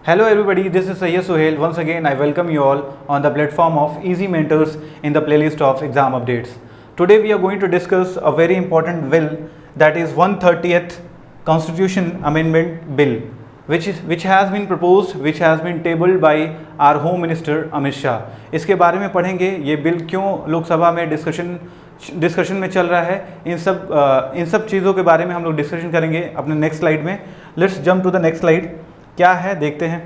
Hello everybody, this is Sayyid Suhail. Once again, I welcome you all on the platform of Easy Mentors in the playlist of exam updates. Today we are going to discuss a very important bill, that is 130th Constitution Amendment Bill, which has been proposed, which has been tabled by our Home Minister Amit Shah. इसके बारे में पढ़ेंगे, ये bill क्यों लोकसभा में discussion में चल रहा है, इन सब चीज़ों के बारे में हम लोग डिस्कशन करेंगे अपने नेक्स्ट स्लाइड में. Let's jump to the next slide. क्या है देखते हैं.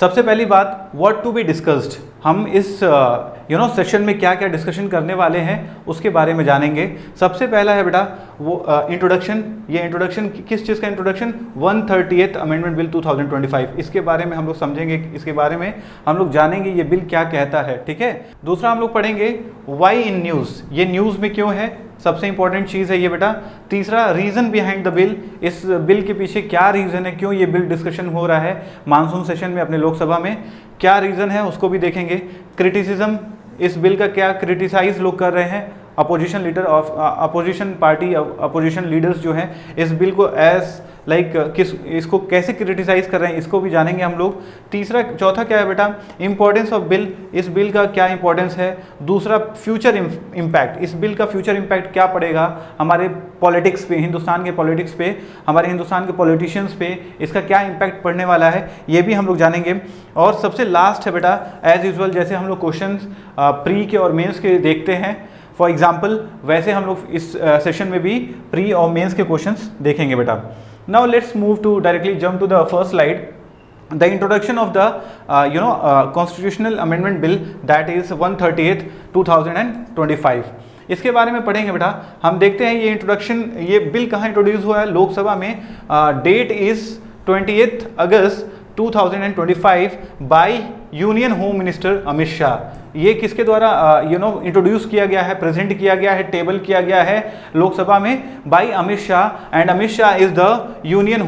सबसे पहली बात, व्हाट टू बी डिस्कस्ड. हम इस सेशन में क्या क्या डिस्कशन करने वाले हैं उसके बारे में जानेंगे. सबसे पहला है बेटा वो इंट्रोडक्शन. ये इंट्रोडक्शन किस चीज़ का इंट्रोडक्शन? 130th amendment bill 2025. इसके बारे में हम लोग समझेंगे, इसके बारे में हम लोग जानेंगे ये बिल क्या कहता है. ठीक है. दूसरा हम लोग पढ़ेंगे वाई इन न्यूज़. ये न्यूज़ में क्यों है, सबसे इंपॉर्टेंट चीज़ है ये बेटा. तीसरा, रीज़न बिहाइंड द बिल. इस बिल के पीछे क्या रीज़न है, क्यों ये बिल डिस्कशन हो रहा है मानसून सेशन में अपने लोकसभा में, क्या रीज़न है उसको भी देखेंगे. क्रिटिसिज्म, इस बिल का क्या क्रिटिसाइज लोग कर रहे हैं, opposition leader of opposition party, opposition leaders जो हैं इस बिल को इसको कैसे क्रिटिसाइज कर रहे हैं, इसको भी जानेंगे हम लोग. चौथा क्या है बेटा, इंपॉर्टेंस ऑफ बिल. इस बिल का क्या इंपॉर्टेंस है. दूसरा, फ्यूचर इम्पैक्ट. इस बिल का फ्यूचर इम्पैक्ट क्या पड़ेगा हमारे पॉलिटिक्स पे, हिंदुस्तान के पॉलिटिक्स पे, हमारे हिंदुस्तान के पॉलिटिशियंस पे, इसका क्या इम्पैक्ट पड़ने वाला है, ये भी हम लोग जानेंगे. और सबसे लास्ट है बेटा, एज यूजुअल जैसे हम लोग क्वेश्चन प्री के और मेंस के देखते हैं फॉर एग्जाम्पल, वैसे हम लोग इस सेशन में भी प्री और मेंस के क्वेश्चंस देखेंगे बेटा. Now let's move to directly jump to the first slide. The introduction of the constitutional amendment bill, that is 130th 2025. इसके बारे में पढ़ेंगे बेटा. हम देखते हैं ये इंट्रोडक्शन, ये बिल कहाँ इंट्रोड्यूस हुआ है लोकसभा में. Date is 20th August 2025 by union home minister Amit Shah. ये किसके द्वारा इंट्रोड्यूस किया गया है, प्रेजेंट किया गया है, टेबल किया गया है लोकसभा में by Amit Shah. And Amit Shah is the union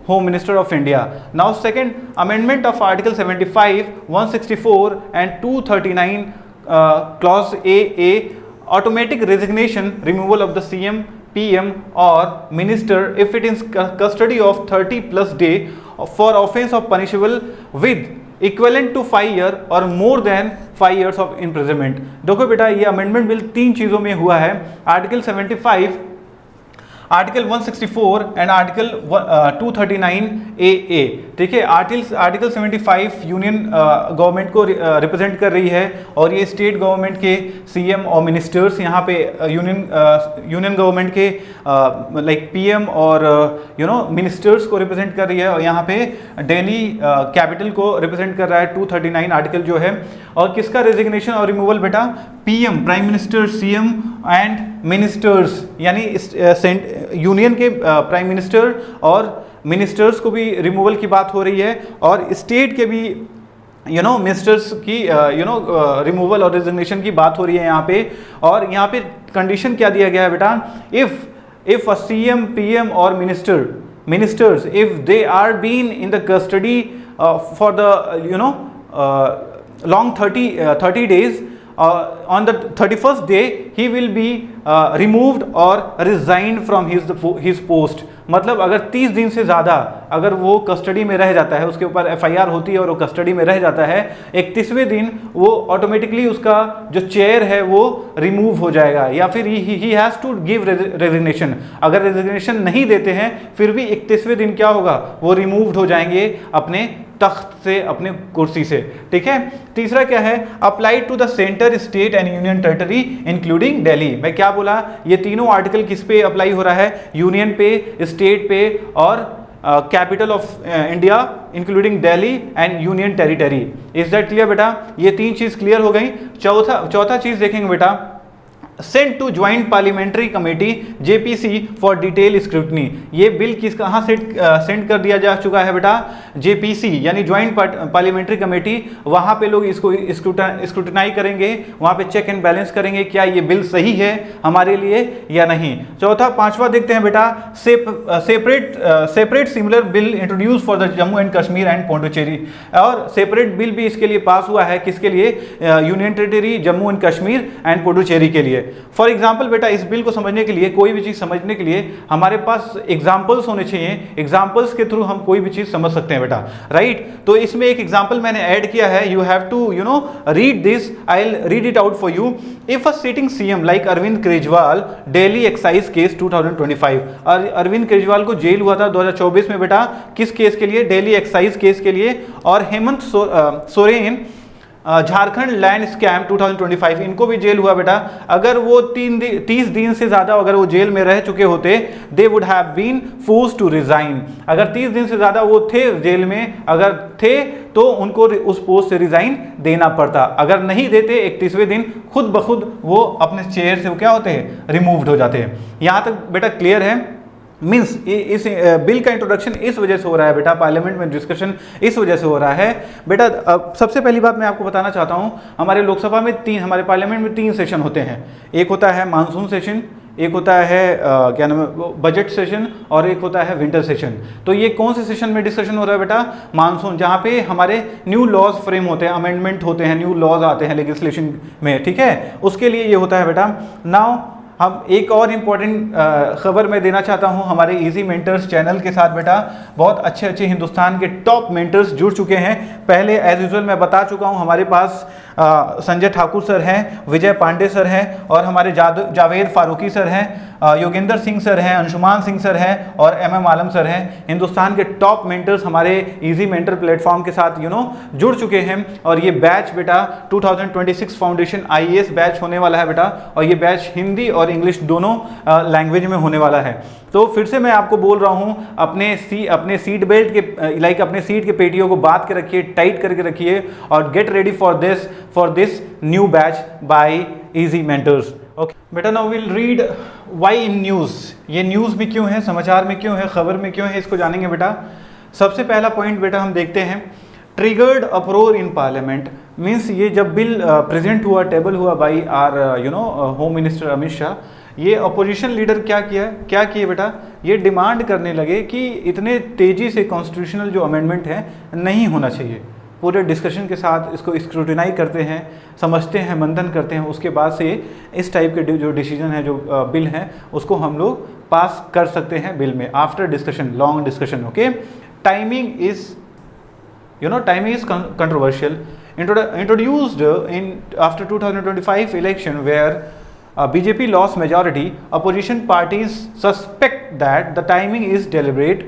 home minister of India. Now second, amendment of article 75, 164 and 239 clause A, automatic resignation, removal of the CM, PM or minister if it is custody of 30+ day for offence of punishable with equivalent to 5 years or more than 5 years of imprisonment. देखो बेटा, ये amendment bill 3 चीज़ों में हुआ है. Article 75, article 164 and article 239 AA. ठीक है. Article 75 union government को रिप्रेजेंट कर रही है और ये स्टेट गवर्नमेंट के CM और मिनिस्टर्स, यहाँ पे यूनियन गवर्नमेंट के PM और मिनिस्टर्स को रिप्रेजेंट कर रही है, और यहाँ पे दिल्ली कैपिटल को रिप्रेजेंट कर रहा है 239 आर्टिकल जो है. और किसका रेजिग्नेशन और रिमूवल बेटा? PM, prime minister, CM and ministers, यानी यूनियन के प्राइम मिनिस्टर और मिनिस्टर्स को भी रिमूवल की बात हो रही है, और स्टेट के भी मिनिस्टर्स की रिमूवल और रेजिग्नेशन की बात हो रही है यहाँ पे. और यहाँ पे कंडीशन क्या दिया गया है बेटा? इफ अ CM, PM और ministers if they are been in the custody for the long 30 days, on the 31st day he will be removed or resigned from his post. मतलब अगर 30 दिन से ज़्यादा अगर वो कस्टडी में रह जाता है, उसके ऊपर FIR होती है और वो कस्टडी में रह जाता है, 31वें दिन वो ऑटोमेटिकली उसका जो चेयर है वो रिमूव हो जाएगा, या फिर he has to give resignation. अगर रेजिग्नेशन नहीं देते हैं फिर भी 31वें दिन क्या होगा, वो रिमूव्ड हो जाएंगे अपने तख्त से, अपने कुर्सी से. ठीक है. तीसरा क्या है? Apply to the centre, state and union territory including Delhi. मैं क्या बोला, ये तीनों आर्टिकल किस पे अप्लाई हो रहा है? यूनियन पे, स्टेट पे और capital of India including Delhi and union territory. Is that clear बेटा? ये 3 चीज़ क्लियर हो गई. चौथा चीज़ देखेंगे बेटा, send to joint parliamentary committee JPC for detail scrutiny. ये बिल कहाँ सेंड कर दिया जा चुका है बेटा? JPC यानी ज्वाइंट पार्लियामेंट्री कमेटी. वहाँ पे लोग इसको स्क्रूटनाई करेंगे, वहाँ पे चेक एंड बैलेंस करेंगे क्या ये बिल सही है हमारे लिए या नहीं. पांचवा देखते हैं बेटा, separate similar bill introduce for the Jammu and Kashmir and Pondicherry. और सेपरेट बिल भी इसके लिए पास हुआ है, किसके लिए? Union territory Jammu and Kashmir and Puducherry के लिए. फॉर एग्जाम्पल बेटा, इस बिल को समझने के लिए, कोई भी चीज़ समझने के लिए हमारे पास एग्जाम्पल्स होने चाहिए, एग्जाम्पल्स के थ्रू हम कोई भी चीज़ समझ सकते हैं बेटा, राइट। तो इसमें एक एग्जाम्पल मैंने ऐड किया है, you have to read this, I will read it out for you. If a sitting CM like Arvind Kejriwal Delhi excise case 2025, Arvind Kejriwal को जेल हुआ था 2024 में बेटा, किस केस के लिए? डेली एक्साइज केस के लिए। और हेमंत सोरेन झारखंड लैंड स्कैम 2025, इनको भी जेल हुआ बेटा। अगर वो 30 दिन से ज़्यादा अगर वो जेल में रह चुके होते, they would have been forced to resign. अगर 30 दिन से ज़्यादा वो थे जेल में, अगर थे तो उनको उस पोस्ट से रिजाइन देना पड़ता। अगर नहीं देते 31वें दिन खुद ब खुद वो अपने चेयर से वो क्या होते हैं, रिमूव्ड हो जाते हैं। यहाँ तक बेटा क्लियर है? मीन्स इस बिल का इंट्रोडक्शन इस वजह से हो रहा है बेटा, पार्लियामेंट में डिस्कशन इस वजह से हो रहा है बेटा। अब सबसे पहली बात मैं आपको बताना चाहता हूँ, हमारे लोकसभा में हमारे पार्लियामेंट में 3 सेशन होते हैं। एक होता है मानसून सेशन, एक होता है क्या नाम है, बजट सेशन, और एक होता है विंटर सेशन। तो ये कौन से सेशन में डिस्कशन हो रहा है बेटा? मानसून, जहाँ पे हमारे न्यू लॉज फ्रेम होते हैं, अमेंडमेंट होते हैं, न्यू लॉज आते हैं लेजिस्लेशन में, ठीक है, उसके लिए ये होता है बेटा। नाउ हम एक और इम्पॉर्टेंट खबर मैं देना चाहता हूं हमारे इजी मेंटर्स चैनल के साथ बेटा। बहुत अच्छे अच्छे हिंदुस्तान के टॉप मेंटर्स जुड़ चुके हैं। पहले एज यूजुअल मैं बता चुका हूं, हमारे पास संजय ठाकुर सर हैं, विजय पांडे सर हैं, और हमारे जावेद फारूकी सर हैं, योगेंद्र सिंह सर हैं, अंशुमान सिंह सर हैं, और MM आलम सर हैं। हिंदुस्तान के टॉप मेंटर्स हमारे इजी मेंटर प्लेटफॉर्म के साथ जुड़ चुके हैं। और ये बैच बेटा 2026 फाउंडेशन IAS बैच होने वाला है बेटा, और ये बैच हिंदी और इंग्लिश दोनों लैंग्वेज में होने वाला है। तो फिर से मैं आपको बोल रहा हूँ, अपने सीट बेल्ट के अपने सीट के पेटियों को बांध के रखिए, टाइट करके रखिए, और get ready for this new batch by easy mentors. Okay बेटा, now will read why in news. ये न्यूज़ में क्यों है, समाचार में क्यों है, खबर में क्यों है, इसको जानेंगे बेटा। सबसे पहला पॉइंट बेटा हम देखते हैं, triggered uproar in parliament. Means ये जब बिल प्रेजेंट हुआ, टेबल हुआ by our home minister Amit Shah, ये अपोजिशन लीडर क्या किए बेटा, ये डिमांड करने लगे कि इतने तेज़ी से कॉन्स्टिट्यूशनल जो अमेंडमेंट है नहीं होना चाहिए। पूरे डिस्कशन के साथ इसको स्क्रूटिनाइज करते हैं, समझते हैं, मंथन करते हैं, उसके बाद से इस टाइप के जो डिसीजन है, जो बिल हैं, उसको हम लोग पास कर सकते हैं बिल में, after discussion, long discussion. Okay, timing is controversial, introduced in after 2025 election where BJP lost majority. Opposition parties suspect that the timing is deliberate,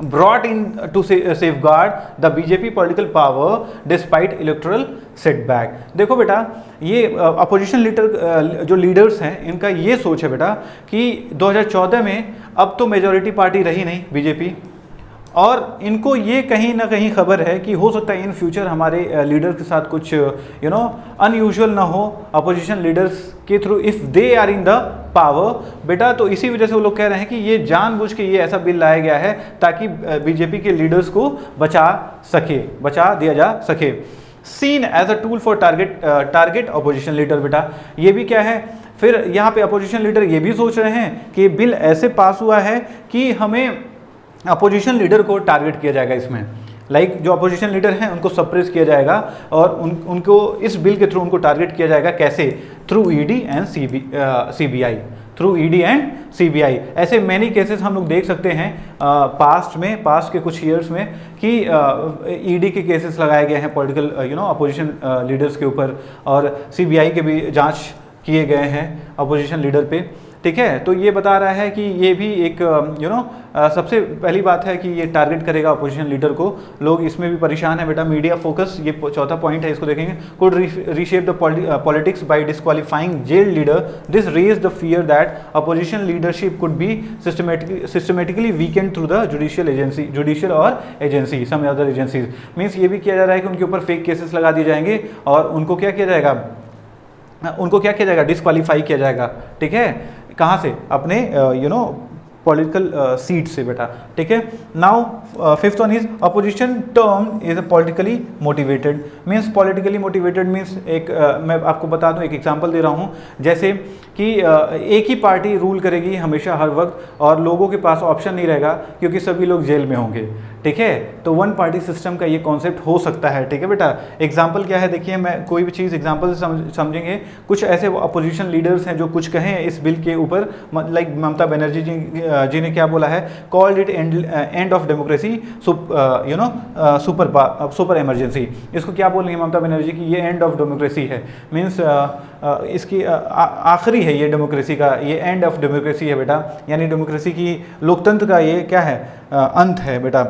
brought in to safeguard the BJP political power despite electoral setback. देखो बेटा, ये opposition जो leaders हैं, इनका ये सोच है बेटा कि 2014 में अब तो मेजॉरिटी पार्टी रही नहीं बीजेपी, और इनको ये कहीं ना कहीं खबर है कि हो सकता है इन फ्यूचर हमारे लीडर के साथ कुछ अनयूजुअल ना हो अपोजिशन लीडर्स के through, if they are in the power बेटा। तो इसी वजह से वो लोग कह रहे हैं कि ये जानबूझ के ये ऐसा बिल लाया गया है ताकि बीजेपी के लीडर्स को बचा दिया जा सके। Seen as a tool for target opposition leader बेटा, ये भी क्या है, फिर यहाँ पे अपोजिशन लीडर ये भी सोच रहे हैं कि बिल ऐसे पास हुआ है कि हमें अपोजिशन लीडर को टारगेट किया जाएगा इसमें, जो अपोजिशन लीडर हैं उनको सप्रेस किया जाएगा, और उनको इस बिल के थ्रू उनको टारगेट किया जाएगा। कैसे? Through ED and CBI, through ED and CBI। ऐसे मैनी केसेस हम लोग देख सकते हैं पास्ट के कुछ ईयर्स में कि ED के केसेस लगाए गए हैं पॉलिटिकल अपोजिशन लीडर्स के ऊपर, और CBI के भी जांच किए गए हैं अपोजिशन लीडर पे, ठीक है। तो ये बता रहा है कि ये भी एक सबसे पहली बात है कि ये टारगेट करेगा अपोजिशन लीडर को। लोग इसमें भी परेशान है बेटा। मीडिया फोकस, ये चौथा पॉइंट है, इसको देखेंगे। Could reshape the politics by disqualifying jail leader, this raise the fear that opposition leadership could be systematically weakened through the judicial और agency, some other agencies. Means ये भी किया जा रहा है कि उनके ऊपर फेक केसेस लगा दिए जाएंगे, और उनको क्या किया जाएगा, डिस्क्वालीफाई किया जाएगा, ठीक है। कहाँ से? अपने पॉलिटिकल सीट से बेटा, ठीक है। Now fifth one is opposition term is politically motivated. Means politically motivated means मैं आपको बता दूं, एक एग्जांपल दे रहा हूं, जैसे कि एक ही पार्टी रूल करेगी हमेशा हर वक्त, और लोगों के पास ऑप्शन नहीं रहेगा क्योंकि सभी लोग जेल में होंगे, ठीक है। तो वन पार्टी सिस्टम का ये कॉन्सेप्ट हो सकता है, ठीक है बेटा। एग्जाम्पल क्या है, देखिए मैं कोई भी चीज़ एग्जाम्पल से समझेंगे। कुछ ऐसे अपोजिशन लीडर्स हैं जो कुछ कहें इस बिल के ऊपर, लाइक ममता बनर्जी जी ने क्या बोला है, called it end of democracy, you know super emergency. इसको क्या बोल रही है ममता बनर्जी की, ये एंड ऑफ डेमोक्रेसी है, मीन्स इसकी आखिरी है ये डेमोक्रेसी का, ये एंड ऑफ डेमोक्रेसी है बेटा, यानी डेमोक्रेसी की, लोकतंत्र का ये क्या है, अंत है बेटा।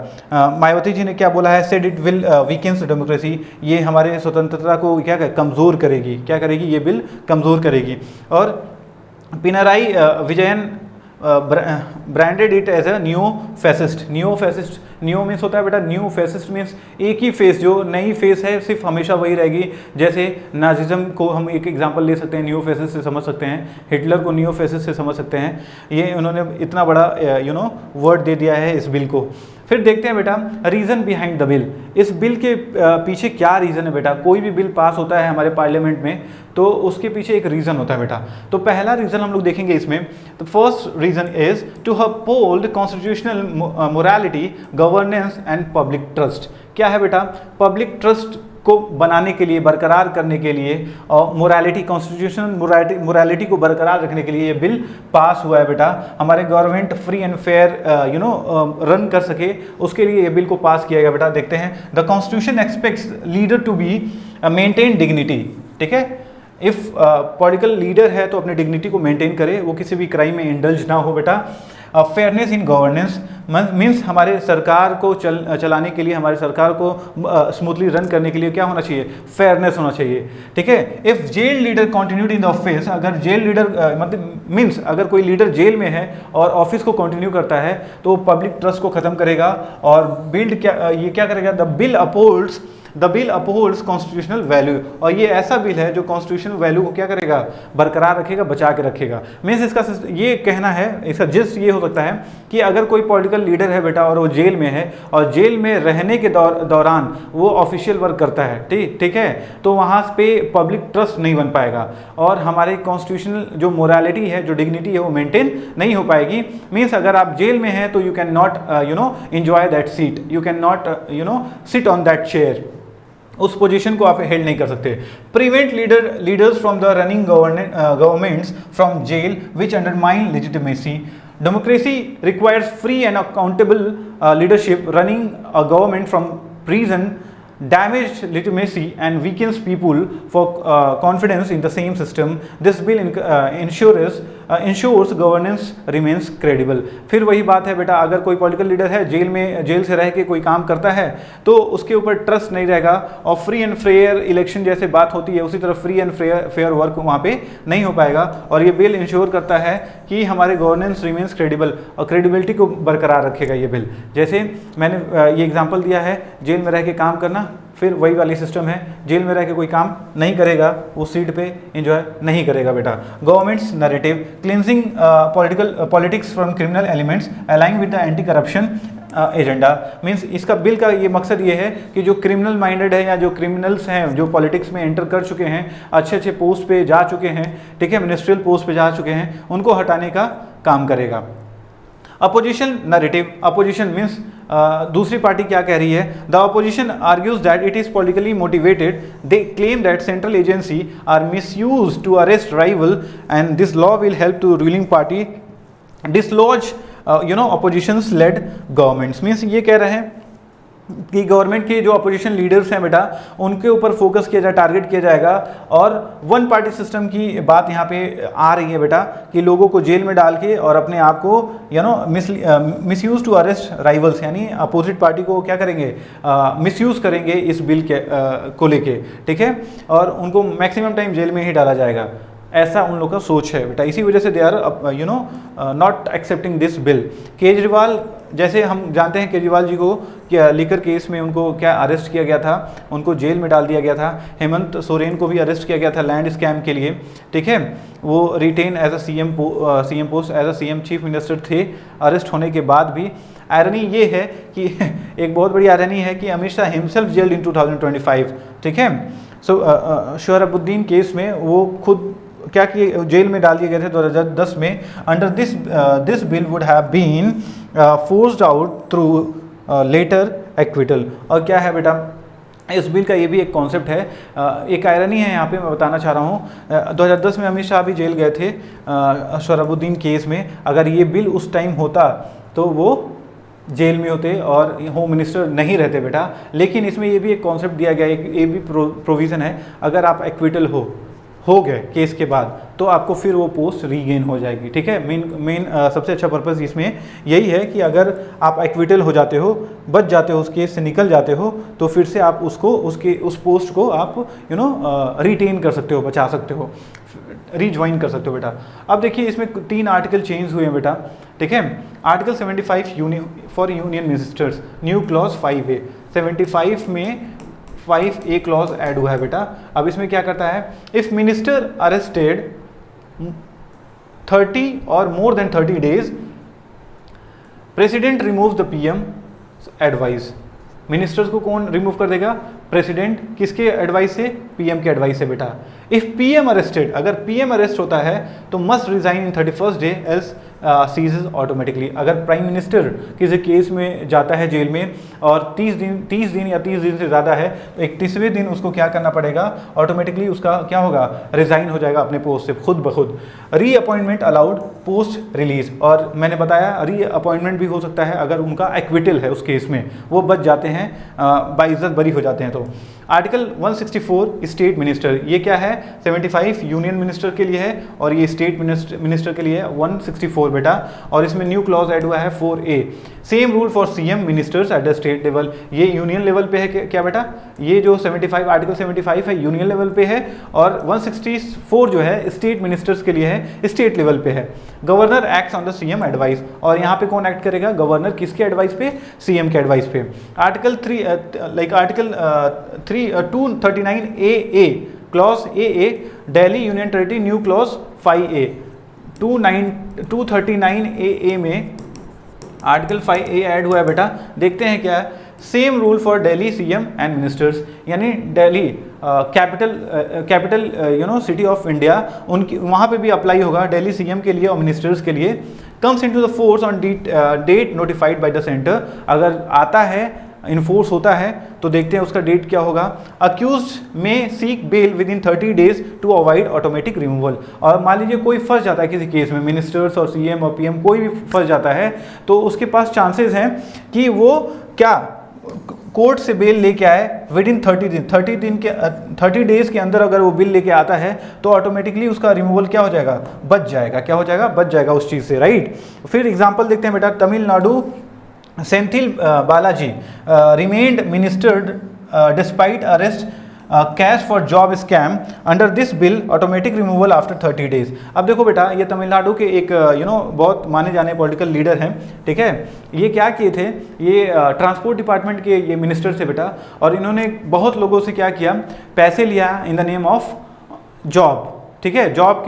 मायावती जी ने क्या बोला है, said it will weakens democracy, ये हमारे स्वतंत्रता को क्या कमज़ोर करेगी, क्या करेगी, ये बिल कमज़ोर करेगी। और Pinarayi Vijayan branded it as a new fascist. New fascist, new means होता है बेटा, न्यू फैसिस्ट मीन्स एक ही फेस, जो नई फेस है सिर्फ हमेशा वही रहेगी। जैसे नाजिज्म को हम एक एग्जांपल ले सकते हैं, न्यू फैसिस्ट से समझ सकते हैं, हिटलर को न्यू फैसिस्ट से समझ सकते हैं। ये उन्होंने इतना बड़ा वर्ड दे दिया है इस बिल को। फिर देखते हैं बेटा रीज़न बिहाइंड द बिल, इस बिल के पीछे क्या रीज़न है बेटा। कोई भी बिल पास होता है हमारे पार्लियामेंट में तो उसके पीछे एक रीज़न होता है बेटा। तो पहला रीज़न हम लोग देखेंगे इसमें, the first reason is to uphold constitutional morality, governance and public trust. क्या है बेटा, पब्लिक ट्रस्ट को बनाने के लिए, बरकरार करने के लिए, और मोरालिटी, कॉन्स्टिट्यूशनल मोरालिटी को बरकरार रखने के लिए ये बिल पास हुआ है बेटा। हमारे government free and fair run कर सके, उसके लिए ये बिल को पास किया गया बेटा। देखते हैं, the constitution expects leader to be maintain dignity, ठीक है। इफ पॉलिटिकल लीडर है तो अपनी डिग्निटी को मेंटेन करे, वो किसी भी क्राइम में इंडल्ज ना हो बेटा। फेयरनेस इन गवर्नेंस मीन्स हमारे सरकार को चलाने के लिए, हमारे सरकार को स्मूथली रन करने के लिए क्या होना चाहिए, फेयरनेस होना चाहिए, ठीक है। If jail leader continued in the office, अगर जेल लीडर मतलब मीन्स अगर कोई लीडर जेल में है और ऑफिस को कंटिन्यू करता है तो पब्लिक ट्रस्ट को ख़त्म करेगा और बिल्ड क्या ये क्या करेगा, the bill upholds constitutional value. और ये ऐसा बिल है जो कॉन्स्टिट्यूशनल वैल्यू को क्या करेगा, बरकरार रखेगा, बचा के रखेगा। मीन्स इसका ये कहना है, इसका जिस्ट ये हो सकता है कि अगर कोई पॉलिटिकल लीडर है बेटा और वो जेल में है और जेल में रहने के दौरान वो ऑफिशियल वर्क करता है, ठीक है, तो वहाँ पे पब्लिक ट्रस्ट नहीं बन पाएगा और हमारे कॉन्स्टिट्यूशनल जो मोरालिटी है, जो डिग्निटी है, वो मेंटेन नहीं हो पाएगी। मीन्स अगर आप जेल में हैं तो you can not enjoy that seat, you can not sit on that chair, उस पोजीशन को आप हेल्ड नहीं कर सकते। Prevent leaders from the running governments from jail which undermine legitimacy. Democracy requires free and accountable leadership. Running a government from prison damage legitimacy and weakens people for confidence in the same system. This bill ensures governance remains credible. फिर वही बात है बेटा, अगर कोई political leader है jail से रह के कोई काम करता है तो उसके ऊपर ट्रस्ट नहीं रहेगा और फ्री एंड फेयर इलेक्शन जैसे बात होती है उसी तरह फ्री एंड फेयर वर्क वहाँ पे नहीं हो पाएगा। और ये बिल इंश्योर करता है कि हमारे गवर्नेंस रिमेन्स क्रेडिबल, और क्रेडिबिलिटी को बरकरार रखेगा ये बिल। जैसे मैंने ये एग्जांपल दिया है, जेल में रह के काम करना, फिर वही वाली सिस्टम है, जेल में रह के कोई काम नहीं करेगा, वो सीट पे एंजॉय नहीं करेगा बेटा। Government's narrative cleansing politics from criminal elements aligning with the anti corruption agenda. Means इसका बिल का ये मकसद ये है कि जो क्रिमिनल माइंडेड है या जो क्रिमिनल्स हैं जो पॉलिटिक्स में एंटर कर चुके हैं, अच्छे पोस्ट पे जा चुके हैं, ठीक है, मिनिस्ट्रियल पोस्ट पे जा चुके हैं, उनको हटाने का काम करेगा। अपोजिशन नैरेटिव, अपोजिशन मीन्स दूसरी पार्टी क्या कह रही है, the opposition argues that it is politically motivated, they claim that central agency are misused to arrest rival and this law will help to ruling party dislodge oppositions led governments. Means ये कह रहे हैं कि government के जो opposition leaders हैं बेटा उनके ऊपर फोकस किया जाए, टारगेट किया जाएगा। और वन पार्टी सिस्टम की बात यहाँ पे आ रही है बेटा कि लोगों को जेल में डाल के और अपने आप को मिसयूज टू अरेस्ट राइवल्स, यानी अपोजिट पार्टी को क्या करेंगे, मिसयूज करेंगे इस बिल के को लेके, ठीक है, और उनको मैक्सिमम टाइम जेल में ही डाला जाएगा। ऐसा उन लोग का सोच है बेटा, इसी वजह से they are not accepting this bill. Kejriwal, जैसे हम जानते हैं केजरीवाल जी को क्या लिकर केस में उनको क्या अरेस्ट किया गया था, उनको जेल में डाल दिया गया था। हेमंत सोरेन को भी अरेस्ट किया गया था लैंड स्कैम के लिए, ठीक है, वो retain as a CM post, as a CM chief minister थे अरेस्ट होने के बाद भी। आयरनी ये है कि एक बहुत बड़ी आयरनी है कि अमित शाह हिमसेल्फ जेल्ड इन 2025, ठीक है। शोहरबुद्दीन केस में वो खुद क्या किए, जेल में डाल दिए गए थे 2010 में। Under this bill would have been forced out through later acquittal. और क्या है बेटा, इस बिल का ये भी एक कॉन्सेप्ट है, एक आयरनी है यहाँ पे मैं बताना चाह रहा हूँ। 2010 में अमित शाह भी जेल गए थे सोहराबुद्दीन केस में। अगर ये बिल उस टाइम होता तो वो जेल में होते और होम मिनिस्टर नहीं रहते बेटा। लेकिन इसमें ये भी एक कॉन्सेप्ट दिया गया है, एक ये भी प्रोविज़न है, अगर आप एक्विटल हो गए केस के बाद तो आपको फिर वो पोस्ट रीगेन हो जाएगी। ठीक है, मेन सबसे अच्छा पर्पज़ इसमें यही है कि अगर आप एक्विटल हो जाते हो, बच जाते हो, उस केस से निकल जाते हो, तो फिर से आप उस पोस्ट को आप रिटेन कर सकते हो, बचा सकते हो, रीज्वाइन कर सकते हो बेटा। अब देखिए इसमें 3 आर्टिकल चेंज हुए हैं बेटा। ठीक है, article 75 for union ministers, new clause 5A। 75 में 5A क्लॉज ऐड हुआ है बेटा। अब इसमें क्या करता है, इफ मिनिस्टर अरेस्टेड 30 और more than 30 days, president remove the PM advice. Ministers को कौन रिमूव कर देगा, प्रेसिडेंट। किसके एडवाइस से, PM के एडवाइस से बेटा। इफ PM अरेस्टेड, अगर PM अरेस्ट होता है तो must resign in 31st day else ceases automatically. अगर प्राइम मिनिस्टर किसी केस में जाता है जेल में और 30 दिन या 30 दिन से ज़्यादा है तो 31वें दिन उसको क्या करना पड़ेगा, ऑटोमेटिकली उसका क्या होगा, रिज़ाइन हो जाएगा अपने पोस्ट से खुद ब खुद। री अपॉइंटमेंट अलाउड पोस्ट रिलीज, और मैंने बताया री अपॉइंटमेंट भी हो सकता है अगर उनका एक्विटल है उस केस में, वो बच जाते हैं, बाइज्जत बरी हो जाते हैं। तो आर्टिकल 164 स्टेट मिनिस्टर, ये क्या है, 75 यूनियन मिनिस्टर के लिए है और ये स्टेट मिनिस्टर के लिए है 164 बेटा। और इसमें न्यू क्लॉज ऐड हुआ है 4A। Same rule for CM ministers at the state level, ये यूनियन लेवल पे है क्या बेटा, ये जो 75 आर्टिकल 75 है यूनियन लेवल पे है और 164 जो है स्टेट मिनिस्टर्स के लिए है, स्टेट लेवल पे है। Governor acts on the CM advice, और यहाँ पे कौन एक्ट करेगा, गवर्नर। किसके एडवाइस पे, CM के एडवाइस पे। Article 239AA clause AA, Delhi union territory, new clause 5A। 239AA में आर्टिकल 5A ऐड हुआ है बेटा। देखते हैं क्या है, same rule for Delhi CM and ministers, यानी Delhi capital city of India, उनकी वहाँ पे भी अप्लाई होगा दिल्ली CM के लिए और मिनिस्टर्स के लिए। Comes into the force on date notified by the centre, अगर आता है, इन्फोर्स होता है तो देखते हैं उसका डेट क्या होगा। अक्यूज्ड में seek bail within 30 days to avoid automatic removal, और मान लीजिए कोई फंस जाता है किसी केस में, मिनिस्टर्स और CM और PM कोई भी फंस जाता है, तो उसके पास चांसेस हैं कि वो क्या कोर्ट से बेल लेके आए विद इन 30 डेज के अंदर। अगर वो बिल लेके आता है तो ऑटोमेटिकली उसका रिमूवल क्या हो जाएगा, बच जाएगा। क्या हो जाएगा, बच जाएगा उस चीज़ से, राइट। फिर एग्जाम्पल देखते हैं बेटा, Tamil Nadu Senthil Balaji remained ministered despite arrest cash for job scam under this bill, automatic removal after 30 days। अब देखो बेटा, ये तमिलनाडु के एक बहुत माने जाने पॉलिटिकल लीडर हैं। ठीक है, ये क्या किए थे, ये ट्रांसपोर्ट डिपार्टमेंट के ये मिनिस्टर थे बेटा, और इन्होंने बहुत लोगों से क्या किया, पैसे लिया in the name of job. ठीक है, जॉब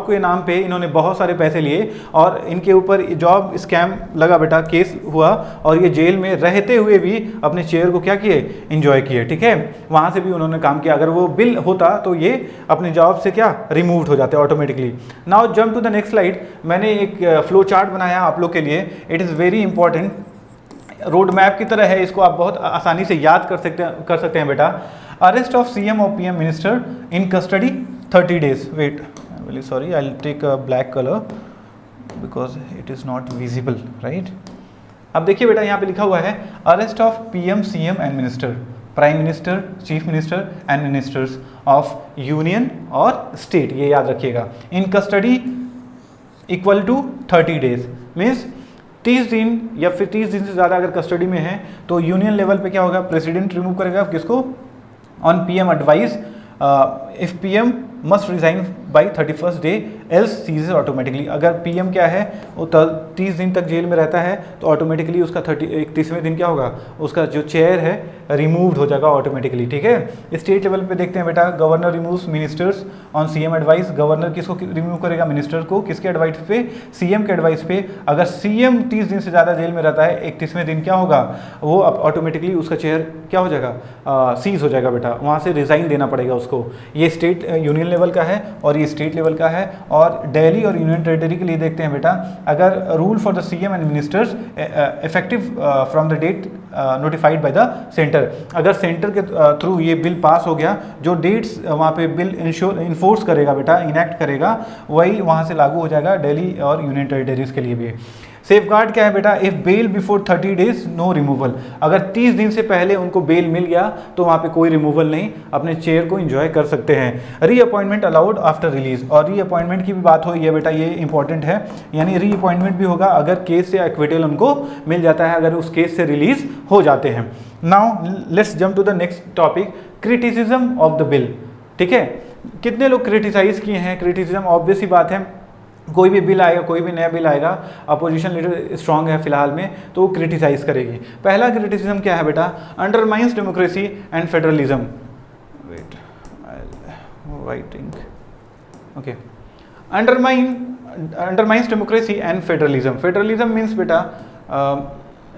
के नाम पे इन्होंने बहुत सारे पैसे लिए और इनके ऊपर जॉब स्कैम लगा बेटा, केस हुआ, और ये जेल में रहते हुए भी अपने चेयर को क्या किए, एंजॉय किए। ठीक है, वहाँ से भी उन्होंने काम किया। अगर वो बिल होता तो ये अपने जॉब से क्या रिमूव्ड हो जाते automatically. Now jump to the next slide. मैंने एक फ्लो चार्ट बनाया आप लोग के लिए, it is very important, road map की तरह है, इसको आप बहुत आसानी से याद कर सकते हैं बेटा। अरेस्ट ऑफ CM और PM minister in custody 30 days. Wait, I'm really sorry, I'll take a black color because it is not visible, right? अब देखिए बेटा, यहाँ पे लिखा हुआ है arrest of PM, CM and minister, prime minister, chief minister and ministers of union और state, ये याद रखिएगा। In custody equal to 30 days, means 30 दिन या फिर 30 दिन से ज़्यादा अगर कस्टडी में है तो यूनियन लेवल पे क्या होगा, प्रेसिडेंट रिमूव करेगा किसको, on PM advice. If PM must resign by 31st day else ceases automatically. अगर PM क्या है वो 30 दिन तक जेल में रहता है तो ऑटोमेटिकली उसका 31वें दिन क्या होगा, उसका जो चेयर है रिमूव्ड हो जाएगा ऑटोमेटिकली। ठीक है, स्टेट लेवल पे देखते हैं बेटा, governor removes ministers on CM advice. Governor किसको रिमूव करेगा, मिनिस्टर को, किसके एडवाइस पे, CM के एडवाइस पे। अगर CM 30 दिन से ज़्यादा जेल में रहता है, 31वें दिन क्या होगा, वो ऑटोमेटिकली उसका चेयर क्या हो जाएगा, सीज हो जाएगा बेटा, वहाँ से रिज़ाइन देना पड़ेगा उसको। ये स्टेट यूनियन लेवल का है और ये स्टेट लेवल का है। और दिल्ली और यूनियन टेरिटरी के लिए देखते हैं बेटा, अगर rule for the CM and ministers effective from the date notified by the centre, अगर सेंटर के थ्रू ये बिल पास हो गया, जो डेट्स वहाँ पे बिल इन्फोर्स करेगा बेटा, इनैक्ट करेगा, वही वहाँ से लागू हो जाएगा दिल्ली और यूनियन टेरिटरीज के लिए भी। सेफगार्ड क्या है बेटा, if bail before 30 days no removal, अगर 30 दिन से पहले उनको बेल मिल गया तो वहाँ पे कोई रिमूवल नहीं, अपने चेयर को एंजॉय कर सकते हैं। रीअपॉइंटमेंट अलाउड आफ्टर रिलीज, और रीअपॉइंटमेंट की भी बात हुई है बेटा, ये इंपॉर्टेंट है, यानी रीअपॉइंटमेंट भी होगा अगर केस से एक्विटल उनको मिल जाता है, अगर उस केस से रिलीज हो जाते हैं। Now let's jump to the next topic, criticism of the bill. ठीक है, कितने लोग क्रिटिसाइज किए हैं? क्रिटिसिज्म ऑब्वियस ही बात है, कोई भी बिल आएगा, कोई भी नया बिल आएगा, अपोजिशन लीडर स्ट्रांग है फिलहाल में तो वो क्रिटिसाइज करेगी। पहला क्रिटिसिज्म क्या है बेटा, undermines democracy and federalism. Wait writing okay, undermines democracy and federalism. Federalism means बेटा,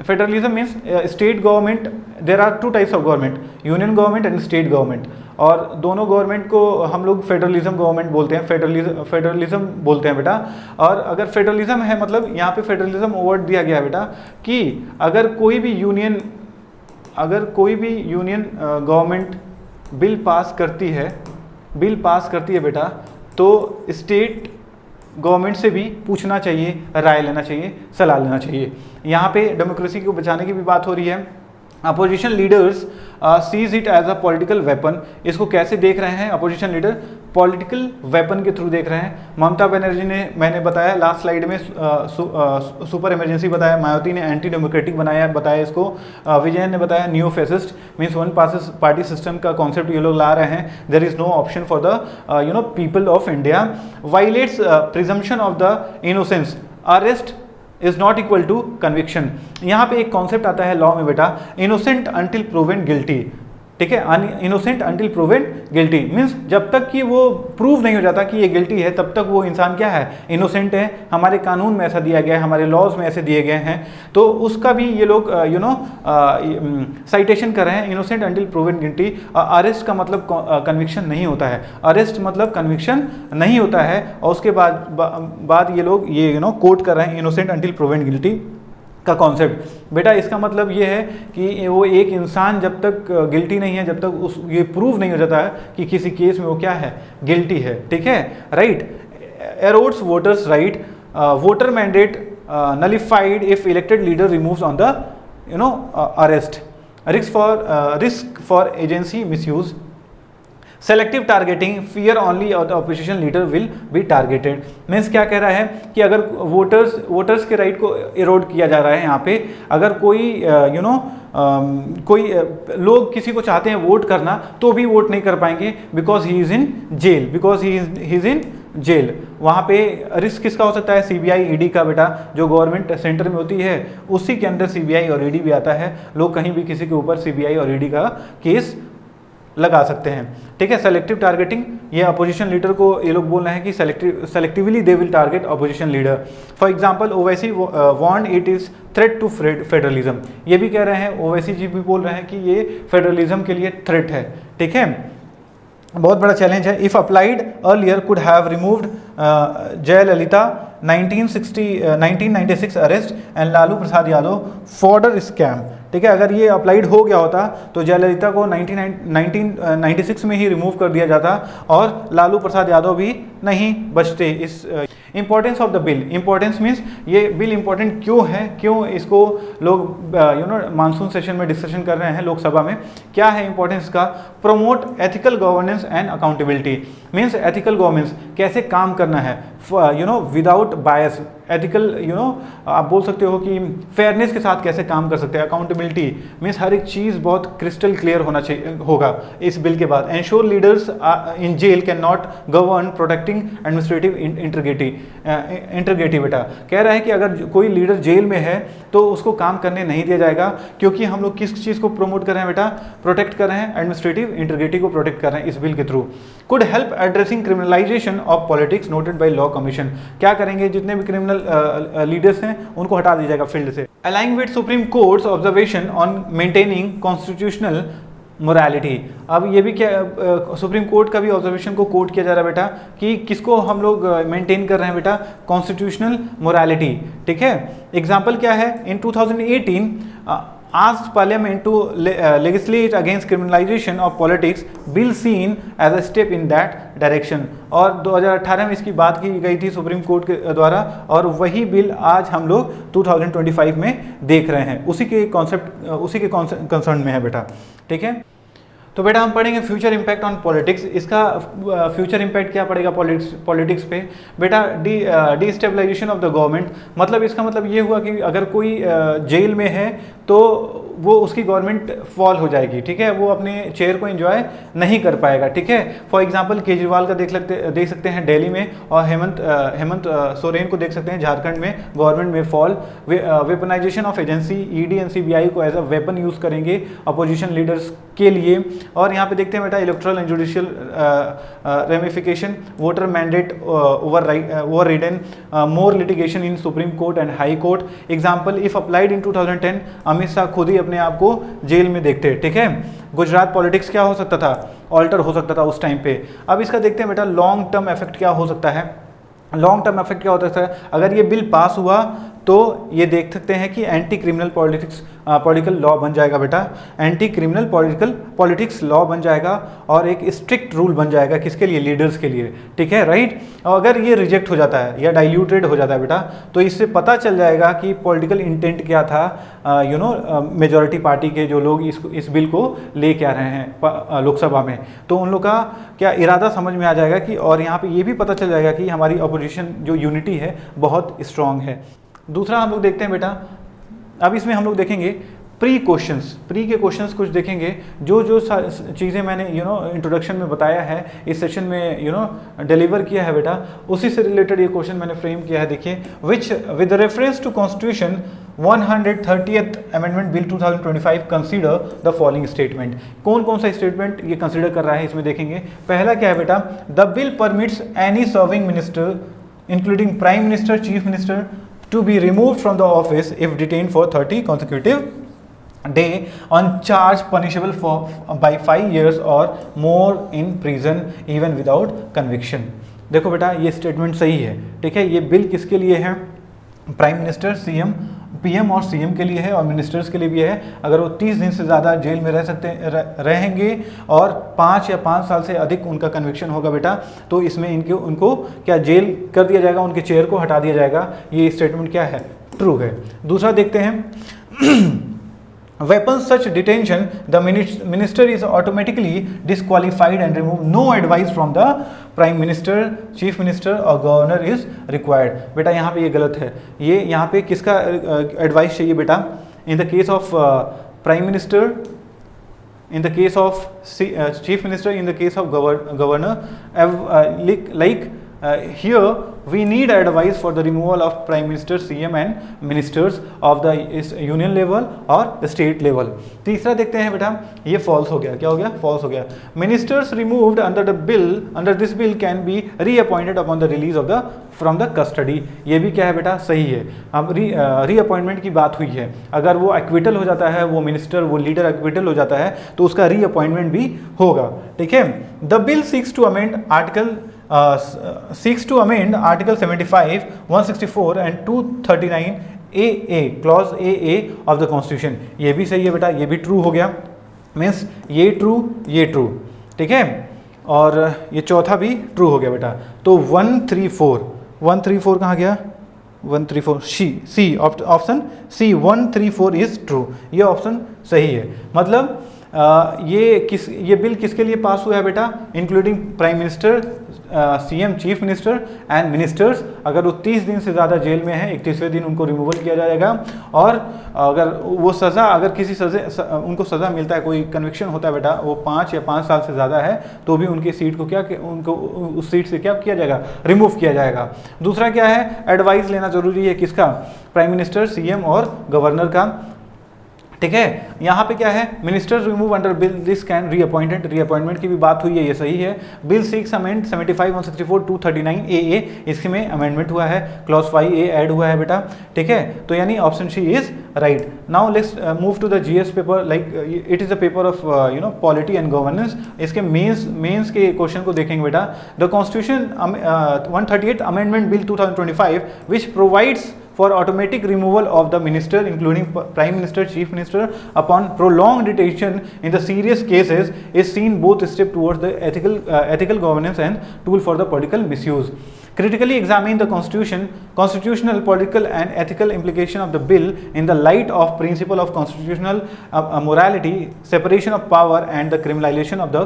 federalism means state government, there are 2 types of government, union government and state government, और दोनों गवर्नमेंट को हम लोग फेडरलिज्म गवर्नमेंट बोलते हैं, फेडरलिज्म बोलते हैं बेटा। और अगर फेडरलिज्म है मतलब यहाँ पे फेडरलिज्म वर्ड दिया गया है बेटा कि अगर कोई भी यूनियन गवर्नमेंट बिल पास करती है बेटा, तो स्टेट गवर्नमेंट से भी पूछना चाहिए, राय लेना चाहिए, सलाह लेना चाहिए। यहाँ पे डेमोक्रेसी को बचाने की भी बात हो रही है। Opposition leaders sees it as a political weapon, इसको कैसे देख रहे हैं अपोजिशन लीडर? पॉलिटिकल वेपन के थ्रू देख रहे हैं। ममता बनर्जी ने, मैंने बताया लास्ट स्लाइड में, सुपर इमरजेंसी बताया, मायावती ने एंटी डेमोक्रेटिक बताया इसको, विजयन ने बताया new fascist, means one party system का कॉन्सेप्ट ये लोग ला रहे हैं। There is no option for the people of India, violates presumption of the innocence, arrest is not equal to conviction. यहाँ पे एक कॉन्सेप्ट आता है लॉ में बेटा, इनोसेंट अंटिल प्रूवन गिल्टी। ठीक है, innocent until proven guilty means जब तक कि वो प्रूव नहीं हो जाता कि ये गिल्टी है, तब तक वो इंसान क्या है, इनोसेंट है। हमारे कानून में ऐसा दिया गया है, हमारे लॉज में ऐसे दिए गए हैं, तो उसका भी ये लोग साइटेशन कर रहे हैं, innocent until proven guilty. Arrest का मतलब कन्विक्शन नहीं होता है, अरेस्ट मतलब कन्विक्शन नहीं होता है, और उसके बाद ये लोग ये कोट कर रहे हैं इनोसेंट अंटिल प्रूवन गिल्टी का कॉन्सेप्ट। बेटा इसका मतलब ये है कि वो एक इंसान जब तक गिल्टी नहीं है, जब तक ये प्रूव नहीं हो जाता है कि किसी केस में वो क्या है, गिल्टी है। ठीक है, right, erodes voters right, voter mandate nullified if elected leader removes on the arrest, risk for agency misuse, selective targeting, fear only और the opposition leader will be targeted. Means क्या कह रहा है कि अगर वोटर्स के राइट को इरोड किया जा रहा है यहाँ पे, अगर कोई कोई लोग किसी को चाहते हैं वोट करना तो भी वोट नहीं कर पाएंगे, because he is in jail, वहाँ पे रिस्क किसका हो सकता है, सीबीआई ईडी का बेटा, जो गवर्नमेंट सेंटर में होती है उसी के अंदर सीबीआई और ईडी भी आता है। लोग कहीं भी किसी के ऊपर सीबीआई और ईडी का केस लगा सकते हैं। ठीक है, सेलेक्टिव टारगेटिंग, ये अपोजिशन लीडर को ये लोग बोल रहे हैं कि selectively they will target opposition leader. For example Owaisi warn it is threat to federalism, ये भी कह रहे हैं, ओवैसी जी भी बोल रहे हैं कि ये फेडरलिज्म के लिए थ्रेट है। ठीक है, बहुत बड़ा चैलेंज है। If applied earlier could have removed Jayalalithaa 1996 arrest and Lalu Prasad Yadav fodder scam. ठीक है, अगर ये अप्लाइड हो गया होता तो जयललिता को 1996 में ही रिमूव कर दिया जाता और लालू प्रसाद यादव भी नहीं बचते। इस importance of the bill, importance means ये बिल इंपॉर्टेंट क्यों है, क्यों इसको लोग मानसून सेशन में डिस्कशन कर रहे हैं लोकसभा में, क्या है इंपॉर्टेंस का? Promote ethical governance and accountability, means ethical governance कैसे काम करना है, विदाउट बायस, एथिकल आप बोल सकते हो कि फेयरनेस के साथ कैसे काम कर सकते हैं। अकाउंटेबिलिटी मीन्स हर एक चीज़ बहुत क्रिस्टल क्लियर होना चाहिए होगा इस बिल के बाद। Ensure leaders in jail can not govern protecting administrative integrity. बेटा कह रहा है कि अगर कोई लीडर जेल में है तो उसको काम करने नहीं दिया जाएगा, क्योंकि हम लोग किस चीज़ को प्रमोट कर रहे हैं बेटा, प्रोटेक्ट कर रहे हैं, एडमिनिस्ट्रेटिव इंटीग्रिटी को प्रोटेक्ट कर रहे हैं इस बिल के through. Could help addressing criminalisation of politics noted by law commission, क्या करेंगे, जितने भी क्रिमिनल लीडर्स हैं उनको हटा दिया जाएगा फील्ड से। Aligning with supreme court's observation on maintaining constitutional morality. अब ये भी क्या सुप्रीम कोर्ट का भी ऑब्जर्वेशन को कोट किया जा रहा है बेटा कि किसको हम लोग मेंटेन कर रहे हैं बेटा, कॉन्स्टिट्यूशनल मोरालिटी। ठीक है, एग्जाम्पल क्या है, इन 2018 asked parliament to legislate against criminalization of politics, bill seen as a step in that direction। और 2018 में इसकी बात की गई थी सुप्रीम कोर्ट के द्वारा, और वही बिल आज हम लोग 2025 में देख रहे हैं, उसी के कॉन्सेप्ट उसी के कंसर्न में है बेटा। ठीक है, तो बेटा हम पढ़ेंगे फ्यूचर इम्पैक्ट ऑन पॉलिटिक्स। इसका फ्यूचर इम्पैक्ट क्या पड़ेगा पॉलिटिक्स पे बेटा, डिस्टेबलाइजेशन ऑफ द गवर्नमेंट। मतलब इसका मतलब ये हुआ कि अगर कोई जेल में है तो वो उसकी गवर्नमेंट फॉल हो जाएगी। ठीक है, वो अपने चेयर को एंजॉय नहीं कर पाएगा। ठीक है, फॉर एग्जांपल केजरीवाल का देख सकते हैं दिल्ली में, और हेमंत सोरेन को देख सकते हैं झारखंड में, गवर्नमेंट में fall. Weaponisation of agency, ED and CBI को एज अ वेपन यूज़ करेंगे अपोजिशन लीडर्स के लिए। और यहाँ पे देखते हैं बेटा electoral and judicial ramification, voter mandate over ridden, more litigation in supreme court and high court. Example, if applied in 2010, Amit Shah खुद ही अपने आप को जेल में देखते। ठीक है, गुजरात पॉलिटिक्स क्या हो सकता था, ऑल्टर हो सकता था उस टाइम पे। अब इसका देखते हैं बेटा लॉन्ग टर्म इफेक्ट क्या हो सकता है। लॉन्ग टर्म इफेक्ट क्या होता है, अगर ये बिल पास हुआ तो ये देख सकते हैं कि एंटी क्रिमिनल पॉलिटिकल लॉ बन जाएगा बेटा, एंटी क्रिमिनल पॉलिटिक्स लॉ बन जाएगा, और एक स्ट्रिक्ट रूल बन जाएगा किसके लिए, लीडर्स के लिए। ठीक है, राइट। और अगर ये रिजेक्ट हो जाता है या डाइल्यूटेड हो जाता है बेटा, तो इससे पता चल जाएगा कि पॉलिटिकल इंटेंट क्या था, मेजॉरिटी पार्टी के जो लोग इस बिल को लेके आ रहे हैं लोकसभा में, तो उन लोग का क्या इरादा समझ में आ जाएगा कि, और यहाँ पे ये भी पता चल जाएगा कि हमारी अपोजिशन जो यूनिटी है बहुत स्ट्रांग है। दूसरा हम लोग देखते हैं बेटा, अब इसमें हम लोग देखेंगे प्री के क्वेश्चंस कुछ देखेंगे, जो चीज़ें मैंने इंट्रोडक्शन में बताया है, इस सेशन में डिलीवर किया है बेटा, उसी से रिलेटेड ये क्वेश्चन मैंने फ्रेम किया है। देखिए, which with reference to constitution 130th amendment bill 2025 consider the following statement. कौन कौन सा स्टेटमेंट ये कंसीडर कर रहा है, इसमें देखेंगे। पहला क्या है बेटा, the bill permits any serving minister including prime minister, chief minister to be removed from the office if detained for 30 consecutive day on charge punishable by 5 years or more in prison even without conviction। देखो बेटा ये statement सही है। ठीक है, ये bill किसके लिए है, प्राइम मिनिस्टर, सीएम, पीएम और सीएम के लिए है, और मिनिस्टर्स के लिए भी है। अगर वो 30 दिन से ज़्यादा जेल में रहेंगे और 5 या 5 साल से अधिक उनका कन्विक्शन होगा बेटा, तो इसमें उनको क्या जेल कर दिया जाएगा, उनके चेयर को हटा दिया जाएगा। ये स्टेटमेंट क्या है, ट्रू है। दूसरा देखते हैं, Weapons such detention, the minister is automatically disqualified and removed. No advice from the prime minister, chief minister or governor is required। बेटा यहाँ पे ये गलत है। ये यहाँ पे किसका एडवाइस चाहिए बेटा, in the case of prime minister, in the case of chief minister, in the case of governor, here we need advice for the removal of prime minister, CM and ministers of the union level और state level। तीसरा देखते हैं बेटा, ये false हो गया। क्या हो गया, false हो गया। Ministers removed under this bill can be reappointed upon the release of from the custody। ये भी क्या है बेटा, सही है। अब रीअपॉइंटमेंट की बात हुई है, अगर वो एक्विटल हो जाता है, वो मिनिस्टर, वो लीडर एक्विटल हो जाता है, तो उसका रीअपॉइंटमेंट भी होगा। ठीक है, the bill seeks to amend Article 75, 164 and 239 AA, Clause AA of the Constitution। ये भी सही है बेटा, ये भी ट्रू हो गया। मीन्स ये ट्रू। ठीक है, और ये चौथा भी ट्रू हो गया बेटा। तो 134 कहाँ गया, 134 C option C 134 is true. ये ऑप्शन सही है। मतलब ये बिल किसके लिए पास हुआ है बेटा, including prime minister, CM, chief minister and ministers. अगर वो 30 दिन से ज़्यादा जेल में है, 31वें दिन उनको रिमूवल किया जाएगा। और अगर वो सज़ा, अगर किसी उनको सज़ा मिलता है, कोई कन्विक्शन होता है बेटा, वो 5 या 5 साल से ज़्यादा है, तो भी उनकी सीट को उनको उस सीट से क्या किया जाएगा, रिमूव किया जाएगा। दूसरा क्या है, एडवाइस लेना जरूरी है, किसका, प्राइम मिनिस्टर, सीएम और गवर्नर का। ठीक है। यहाँ पे क्या है, ministers remove under bill this can reappointed, reappointment की भी बात हुई है, ये सही है। बिल 6 अमेंड 75 164 239 AA, इसमें अमेंडमेंट हुआ है, क्लॉज 5A ऐड हुआ है बेटा, ठीक है। तो यानी option C is right. Now let's move to the GS paper, like it is a paper of polity and governance. इसके मेंस के क्वेश्चन को देखेंगे बेटा। The constitution 138 amendment bill 2025 which provides for automatic removal of the minister including prime minister, chief minister upon prolonged detention in the serious cases is seen both step towards the ethical governance and tool for the political misuse. Critically examine the constitutional, political and ethical implication of the bill in the light of principle of constitutional morality, separation of power and the criminalization of the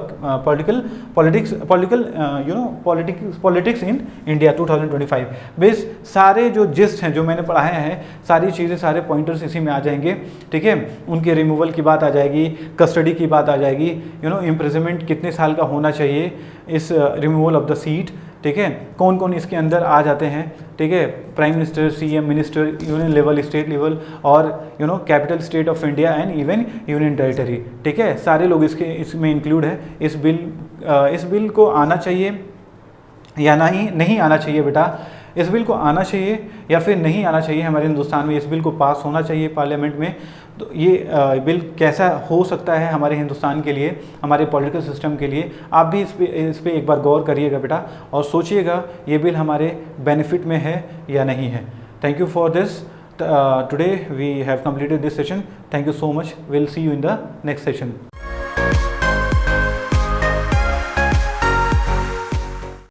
politics in India 2025. Base सारे जो gist हैं जो मैंने पढ़ाए हैं, सारी चीज़ें, सारे पॉइंटर्स इसी में आ जाएंगे, ठीक है। उनके रिमूवल की बात आ जाएगी, कस्टडी की बात आ जाएगी, इम्प्रिजनमेंट कितने साल का होना चाहिए इस रिमूवल ऑफ द सीट, ठीक है। कौन कौन इसके अंदर आ जाते हैं, ठीक है, prime minister, CM, minister, union level, state level और capital state of India and even union territory, ठीक है। सारे लोग इसमें इंक्लूड है। इस बिल को आना चाहिए या नहीं आना चाहिए बेटा। इस बिल को आना चाहिए या फिर नहीं आना चाहिए, हमारे हिंदुस्तान में इस बिल को पास होना चाहिए पार्लियामेंट में। तो ये बिल कैसा हो सकता है हमारे हिंदुस्तान के लिए, हमारे पॉलिटिकल सिस्टम के लिए, आप भी इस पे एक बार गौर करिएगा बेटा और सोचिएगा ये बिल हमारे बेनिफिट में है या नहीं है। Thank you for this. Today we have completed this session. Thank you so much. Will see you in the next session.